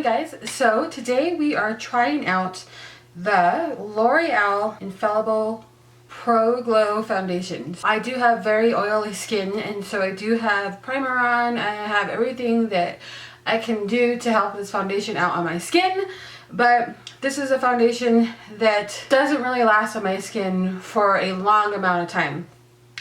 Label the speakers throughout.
Speaker 1: guys, so today we are trying out the L'Oreal Infallible Pro Glow Foundation. I do have very oily skin, and so I do have primer on. I have everything that I can do to help this foundation out on my skin, but this is a foundation that doesn't really last on my skin for a long amount of time.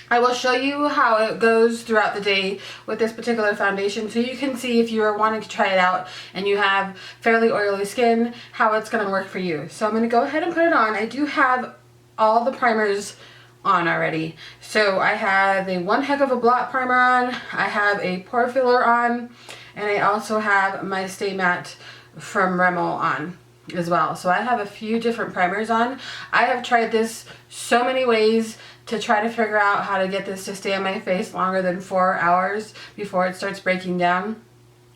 Speaker 1: I will show you how it goes throughout the day with this particular foundation so you can see if you're wanting to try it out and you have fairly oily skin, how it's going to work for you. So I'm going to go ahead and put it on. I do have all the primers on already. So I have a One Heck of a Blot primer on, I have a pore filler on, and I also have my Stay Matte from Rimmel on as well. So I have a few different primers on. I have tried this so many ways to try to figure out how to get this to stay on my face longer than 4 hours before it starts breaking down.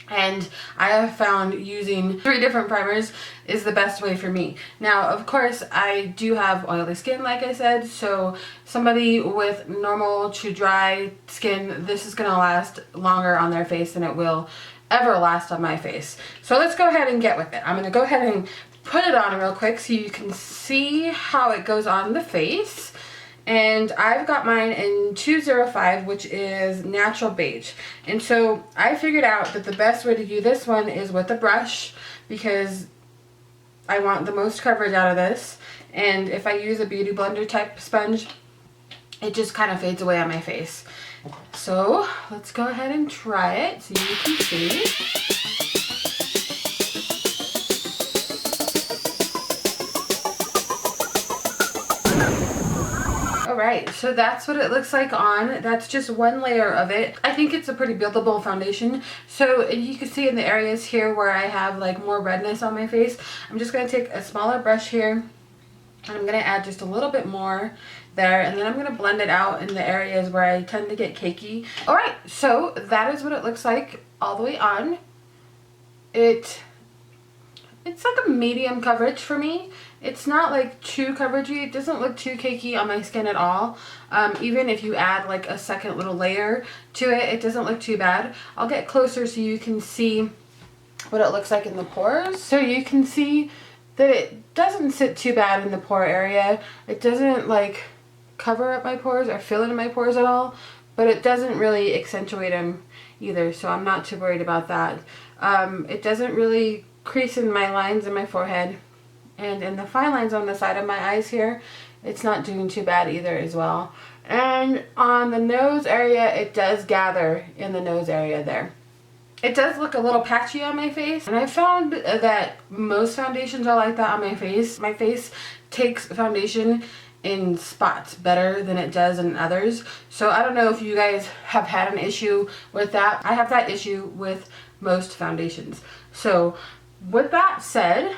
Speaker 1: And I have found using 3 different primers is the best way for me. Now, of course, I do have oily skin, like I said, so somebody with normal to dry skin, this is gonna last longer on their face than it will ever last on my face. So let's go ahead and get with it. I'm gonna go ahead and put it on real quick so you can see how it goes on the face. And I've got mine in 205, which is natural beige. And so I figured out that the best way to do this one is with a brush, because I want the most coverage out of this. And if I use a beauty blender type sponge, it just kind of fades away on my face. So let's go ahead and try it so you can see. Alright, so that's what it looks like on. That's just one layer of it. I think it's a pretty buildable foundation. So you can see in the areas here where I have like more redness on my face, I'm just going to take a smaller brush here and I'm going to add just a little bit more there, and then I'm going to blend it out in the areas where I tend to get cakey. Alright, so that is what it looks like all the way on. It's like a medium coverage for me. It's not like too coveragey. It doesn't look too cakey on my skin at all. Even if you add like a second little layer to it, it doesn't look too bad. I'll get closer so you can see what it looks like in the pores. So you can see that it doesn't sit too bad in the pore area. It doesn't like cover up my pores or fill in my pores at all, but it doesn't really accentuate them either, so I'm not too worried about that. It doesn't really crease in my lines in my forehead, and in the fine lines on the side of my eyes here, it's not doing too bad either as well. And on the nose area, it does gather in the nose area there. It does look a little patchy on my face, and I found that most foundations are like that on my face. My face takes foundation in spots better than it does in others. So I don't know if you guys have had an issue with that. I have that issue with most foundations. So with that said,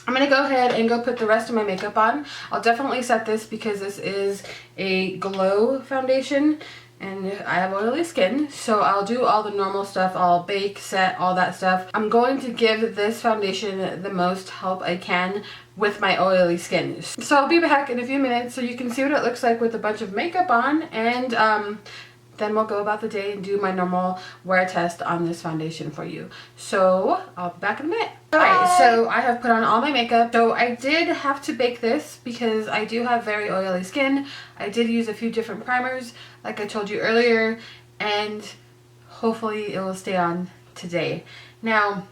Speaker 1: I'm going to go ahead and go put the rest of my makeup on. I'll definitely set this because this is a glow foundation and I have oily skin, so I'll do all the normal stuff. I'll bake, set, all that stuff. I'm going to give this foundation the most help I can with my oily skin. So I'll be back in a few minutes so you can see what it looks like with a bunch of makeup on, and then we'll go about the day and do my normal wear test on this foundation for you. So I'll be back in a minute. Alright, so I have put on all my makeup. So I did have to bake this because I do have very oily skin. I did use a few different primers like I told you earlier, and hopefully it will stay on today. Now,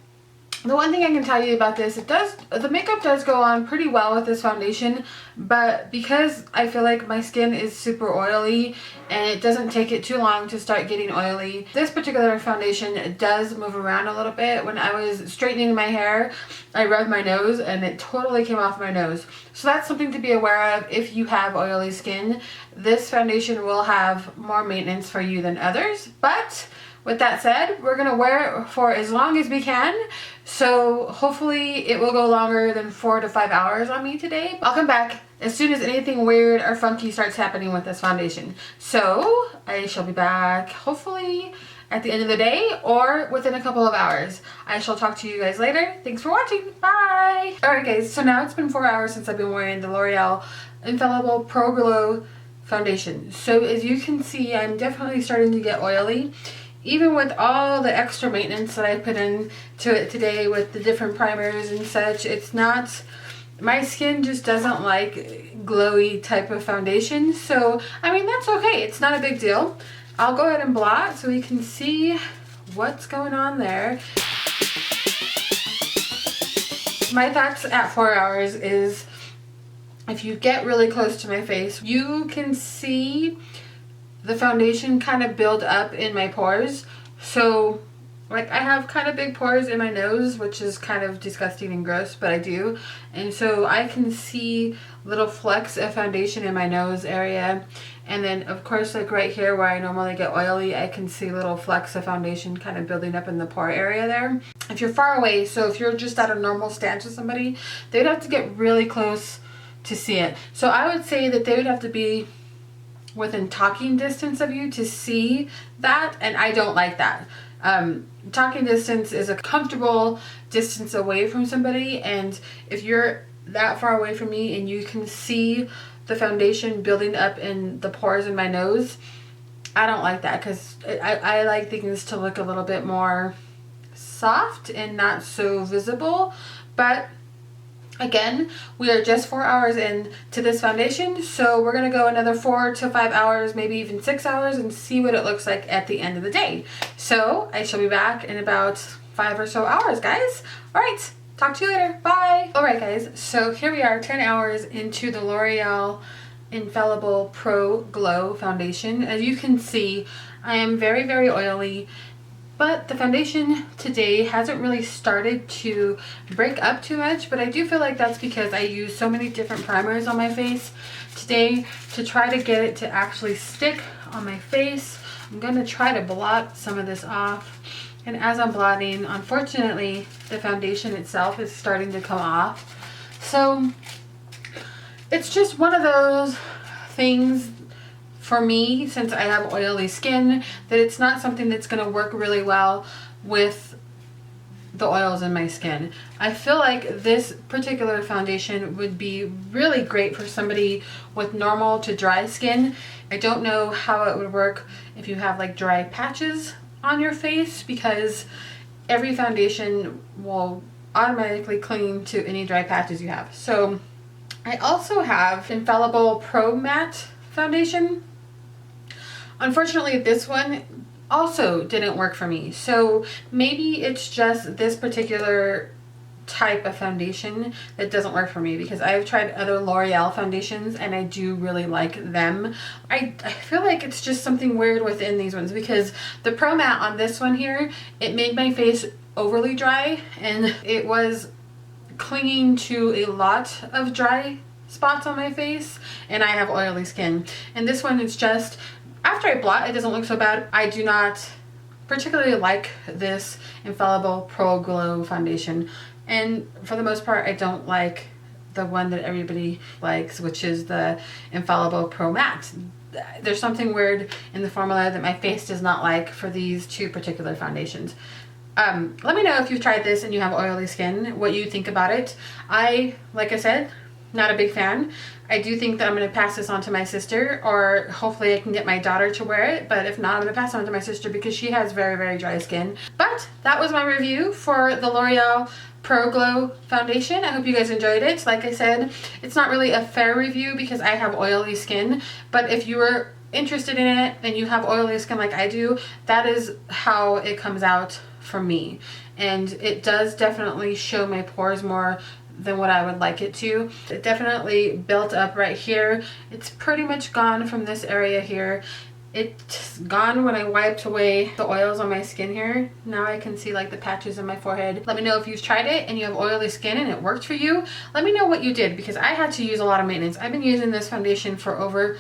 Speaker 1: the one thing I can tell you about this, the makeup does go on pretty well with this foundation, but because I feel like my skin is super oily and it doesn't take it too long to start getting oily, this particular foundation does move around a little bit. When I was straightening my hair, I rubbed my nose and it totally came off my nose. So that's something to be aware of if you have oily skin. This foundation will have more maintenance for you than others, but with that said, we're going to wear it for as long as we can, so hopefully it will go longer than 4 to 5 hours on me today. I'll come back as soon as anything weird or funky starts happening with this foundation. So I shall be back hopefully at the end of the day or within a couple of hours. I shall talk to you guys later. Thanks for watching. Bye! Alright guys, so now it's been 4 hours since I've been wearing the L'Oreal Infallible Pro Glow Foundation. So as you can see, I'm definitely starting to get oily. even with all the extra maintenance that I put into it today with the different primers and such, it's not, my skin just doesn't like glowy type of foundation. So, I mean, that's okay. It's not a big deal. I'll go ahead and blot so we can see what's going on there. My thoughts at 4 hours is, if you get really close to my face, you can see the foundation kind of build up in my pores. So like, I have kind of big pores in my nose, which is kind of disgusting and gross, but I do. And so I can see little flecks of foundation in my nose area. And then of course, like right here where I normally get oily, I can see little flecks of foundation kind of building up in the pore area there. If you're far away, so if you're just at a normal stance with somebody, they would have to get really close to see it. So I would say that they would have to be within talking distance of you to see that, and I don't like that. Talking distance is a comfortable distance away from somebody, and if you're that far away from me and you can see the foundation building up in the pores in my nose, I don't like that, because I like things to look a little bit more soft and not so visible. But again, we are just 4 hours in to this foundation, so we're gonna go another 4 to 5 hours, maybe even 6 hours, and see what it looks like at the end of the day. So I shall be back in about 5 or so hours, guys. All right, talk to you later. Bye. All right, guys, so here we are 10 hours into the L'Oreal Infallible Pro Glow Foundation. As you can see, I am very, very oily, but the foundation today hasn't really started to break up too much, but I do feel like that's because I use so many different primers on my face today to try to get it to actually stick on my face. I'm gonna try to blot some of this off. And as I'm blotting, unfortunately, the foundation itself is starting to come off. So it's just one of those things for me, since I have oily skin, that it's not something that's going to work really well with the oils in my skin. I feel like this particular foundation would be really great for somebody with normal to dry skin. I don't know how it would work if you have like dry patches on your face, because every foundation will automatically cling to any dry patches you have. So I also have Infallible Pro Matte Foundation. Unfortunately, this one also didn't work for me. So maybe it's just this particular type of foundation that doesn't work for me, because I've tried other L'Oreal foundations and I do really like them. I feel like it's just something weird within these ones, because the Pro Matte on this one here, it made my face overly dry, and it was clinging to a lot of dry spots on my face, and I have oily skin. And this one is just, after I blot, it doesn't look so bad. I do not particularly like this Infallible Pro Glow Foundation, and for the most part I don't like the one that everybody likes, which is the Infallible Pro Matte. There's something weird in the formula that my face does not like for these two particular foundations. Let me know if you've tried this and you have oily skin, what you think about it. Like I said, not a big fan. I do think that I'm going to pass this on to my sister, or hopefully I can get my daughter to wear it, but if not, I'm going to pass it on to my sister because she has very, very dry skin. But that was my review for the L'Oreal Pro Glow Foundation. I hope you guys enjoyed it. Like I said, it's not really a fair review because I have oily skin, but if you were interested in it and you have oily skin like I do, that is how it comes out for me. And it does definitely show my pores more than what I would like it to. It definitely built up right here. It's pretty much gone from this area here. It's gone when I wiped away the oils on my skin here. Now I can see like the patches on my forehead. Let me know if you've tried it and you have oily skin and it worked for you. Let me know what you did, because I had to use a lot of maintenance. I've been using this foundation for over,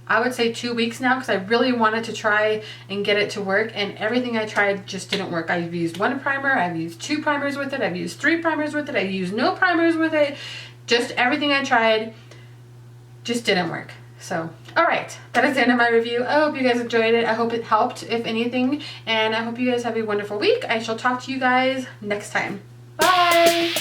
Speaker 1: I would say 2 weeks now, because I really wanted to try and get it to work, and everything I tried just didn't work. I've used 1 primer, I've used 2 primers with it, I've used 3 primers with it, I've used no primers with it. Just everything I tried just didn't work. So, alright, that is the end of my review. I hope you guys enjoyed it. I hope it helped, if anything, and I hope you guys have a wonderful week. I shall talk to you guys next time. Bye!